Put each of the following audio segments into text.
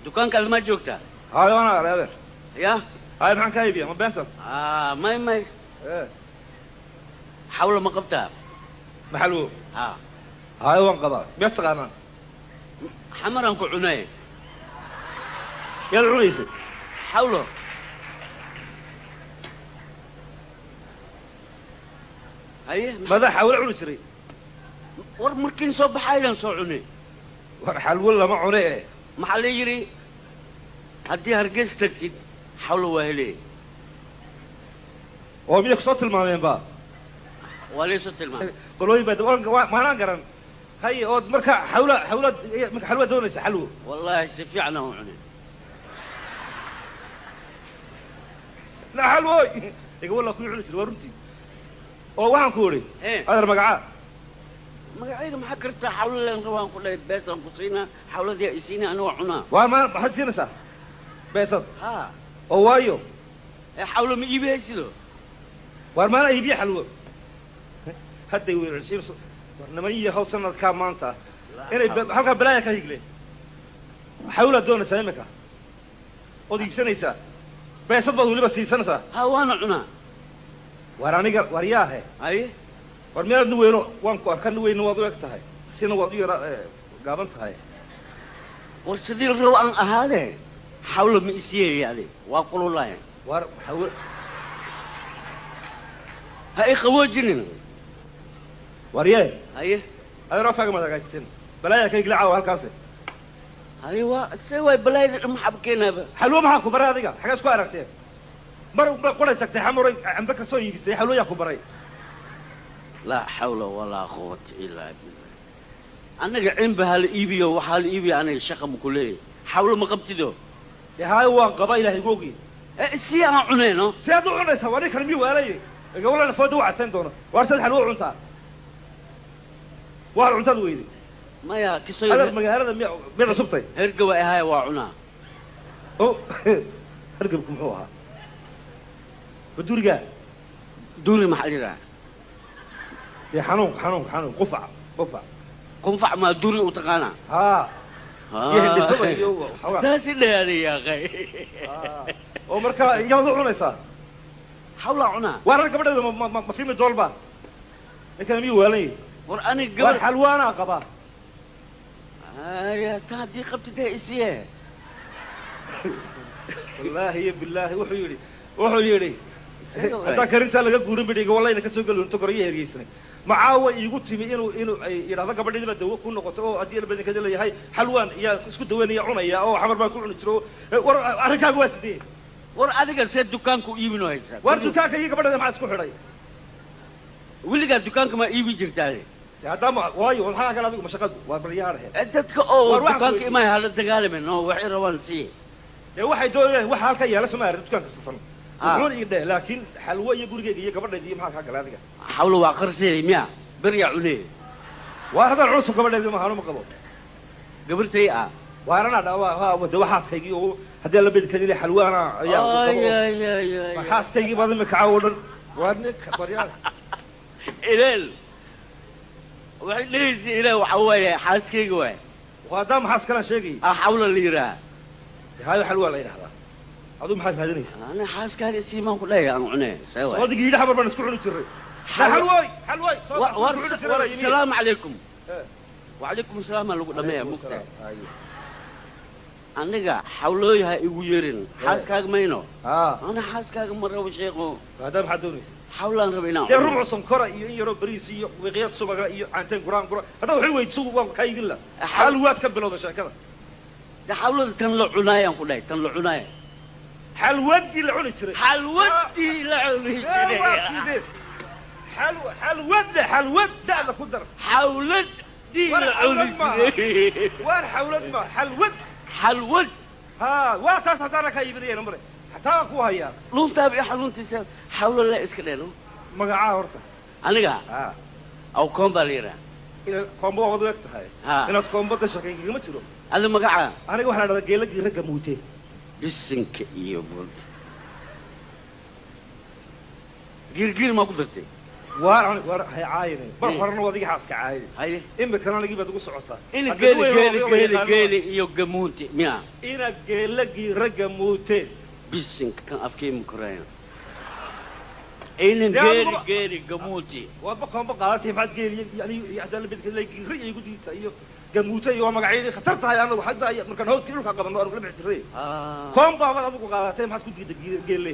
dukaanka alma joogta هاي وانا على ya هاي maxaan ka iibiya ma beensad may xawla ma qabtaa maxalwo ha هاي waan qabaa bees taqaanaan xamaran ku cunay yaad cunaysa xawlo haye mada xawlo cuni jiray war markiin soo baxayaan soo cunay war xalwo lama cune maxaa la yiri haddii hargeys tagtid xawlo waa helay oo miya kusoo tilmaameen ba waa leesoo tilmaamay qolooyin baa maanaan garan hay ood marka marka xalwa doonaysa xalwo wallahi si fiican aan cunay la xalwo iga walla ku cuni jiray waa runtii oo waxaan ku iri adar magacaa magacayga maxaa kartaa xawlo leen rabaan ku dhahay beesaan ku siinaa xawladii ay siinaa aniga cunaa waa maxaad siinaysaa beesad ha oo waayo xawlo ma iibihaysido war maana iibiya xalwo hadday weerarsiin war niman yahow sanadkaa maanta inay halkaa balaaya ka higleen xawlaad doonaysaa imika ood iibsanaysaa beesad baad weliba siisanaysaa ha waana cunaa war aniga war yaahe haye war miyaadna weyno waan ku arkana weyna waad u eg tahay sina waad u yara gaaban tahay war sidii rabo aan ahaadee xawlo ma isiyeyaade waa kululahay war xawo ha i qaboojinin war yee haye adeer afkaaga maad hagaajisan balaaya ka higla caawa halkaasi haye waa see waay balaayada dhan maxaa keenaaba xalwo maxaa ku baray adiga xagee isku aragteen mar qoray tagtay xamuray cambe ka soo iibisay xalwooyaa ku baray laa xawla walaa quwata ilaa billah annaga cinba ha la iibiyo waxaa la iibiya aniga shaqa ma ku leeyahay xawlo ma qabtido dee haayo waan qaba ilahay googi si aan cunayno si aad u cunaysaa waa ninkan miyuu waalaye gawlana fooda u casayn doona waar sad xalwo cuntaa waa cuntaad weyday maya kiso adeer magaalada miya cusubtay herga waa ahaaya waa cunaa o hergebku muxuu ahaa badurigaa duuri maxaa la yidhaha dee xanuun qufac qunfac maa duuri u taqaanaa haa iyo hindhisada iyo saasi dhayaada yaaqay oo marka yaad u cunaysaa xawlaa cunaa waa rar gabadheeda ma fimi doolba ninkana miyuu waalan war aniga gabar war xalwaanaa qabaa haya ta haddii qabtidee isiye wallaahi iyo billaahi wuxuu yidhi haddaan karintaa laga guurin bidhiga wallayna ka soo geli unto goraya hergeysanay macaawa iigu timi inuu ay yidhahdo gabadhidiba dawo ku noqoto oo haddii albadinkeeda leeyahay xalwaan iyaa isku dawaynaya cunaya oo xamar baan ku cuni jiro war arrinkaaga waa sidee war adiga see dukaanka u iibinoo haysaa war dukaanka iyo gabadheeda maxaa isku xidhay weligaa dukaanka maa iibin jirtaade haddaama waayo maxaa kale adigu mashaqadu waa baryaadhe dadka oo dukaanka imaay hala dagaalamen oo waxay rabaan sii dee waxay doonayaan waxa halka yaala soo maarin dukaanka safan wuxuun ii dheh laakiin xalwo iyo gurigeyga iyo gabadheeda iyo maxaa kaa gala adiga xawlo waa qarseey miya beryaa cunee waa haddaan cusub gabadheeda mahaanu ma qabo gabartay ah waarana dhawa de waxaaskaygii oo haddii la bedkadile xalwaana ayaa waxaaskaygii baad imika caawo dhan waa ninka baryaal ileel waxay dhehaysa ileel waxa waaye xaaskayga waay haddaa maxaas kalaan sheegay xawlo la yidhaha haayo xalwaa la yidhahdaa aduu maxaad raadinaysaa ana xaaskaaga siimaan ku dhahay aan cunee see waay odigii yidhi xamar baan isku cuni jiray xalwooy salaamu calaykum wacalaykum asalaam aa lagu dhameeya mugta aniga xawlooyaha igu yeerin xaaskaaga mayno ana xaaskaaga ma rabo sheeko haddaa maxaad doonaysa xawlaan raba inaan dee rubcu sonkora iyo in yaroo bariis iyo wiqiyad subaga iyo caanteen guraan gura haddaa waxay weydiso waan kaa iibin la xalwaad ka bilowda sheekada de xawlada tan la cunaayaan ku dhahay tan la cunaaya xalwadii la cuni jiray xalwadii la cuni jiray xalwad da'da ku dar xawladii la cuni jiray waar xawlad ma xalwad haa waa taas haddaana kaa iibinayana mare hataa ku hayaa luntaaba iyo xaluntiisa xawlo la iska dheelo magacaa horta aniga aw koon baa la yidhaha inaad koombo waad u eg tahay inaad koombo ka shaqaygagama jiro adi magacaa aniga waxaa la dhahdaa geelagii ragga muute bisinka iyo bud girgir maa ku dartay waar hay caayine bar horena wadiga xaaska caayine haye imikana lagi baad ugu socotaa ina geeli iyo gamuunti miya ina geelagii ragga muuteen bisinka kan afkeemu korayna ina geeli gamuunti waa bakoonba qaadatay maxaad geeliye yani hadaan bedka leegi ri igu diisa iyo gamuutay waa magacyadii khatar tahay anagu xagga markaan hawdkii dhulka qabanno aanu la bixi jiray koomba baad adigu qaadatay maxaad ku diiday geelle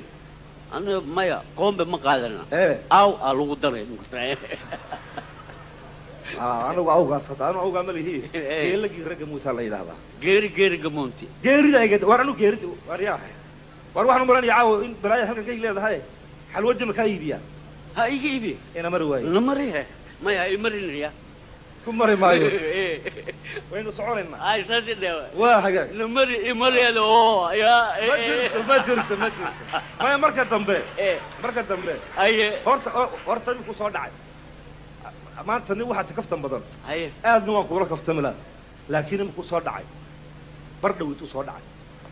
ana maya qoombe ma qaadana aw aa lagu daray anagu awgaas hadda anu awgaa ma lihi geelagii ragga muutaa la yidhaahdaa geeri gamuunti geeridayga war anu geerid war yaahay war waxaan u malanaya caawo in balaaya halkan kay leedahay xalwadi ma kaa iibiyaa ha iga iibi ina mari waayo ina mari maya ay marinaya ku mari maayo waynu soconaynaa ay saasi dhewa waa hagaag ina mari imariyaada oo yaa ma jirto maya marka dambe aye horta inku soo dhacay maanta nin waxaa takaftan badan haye aadna waan kuula kaftami laha laakiin imikuu soo dhacay bar dhawid uu soo dhacay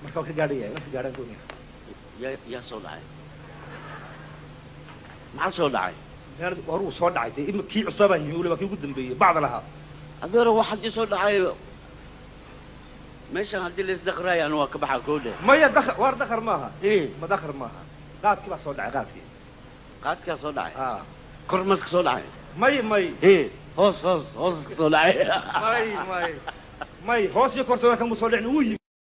marka waan ka gaadhaya waan ka gaadhaan doonaya yaa soo dhacay maxaa soo dhacay hor uu soo dhacay dee kii cusaabaa yimi waliba kii ugu dambeeyey bacda lahaa adeero wax haddii soo dhacay meeshan haddii la isdaqraayaan waa ka baxaa koo dheh maya waar dakar maaha ma dakar maaha qaadkii baa soo dhacay qaadkaa soo dhacay kor maska soo dhacay may hoos ka soo dhacay may hoos iyo kortona kamu soo dhicin wuu yimi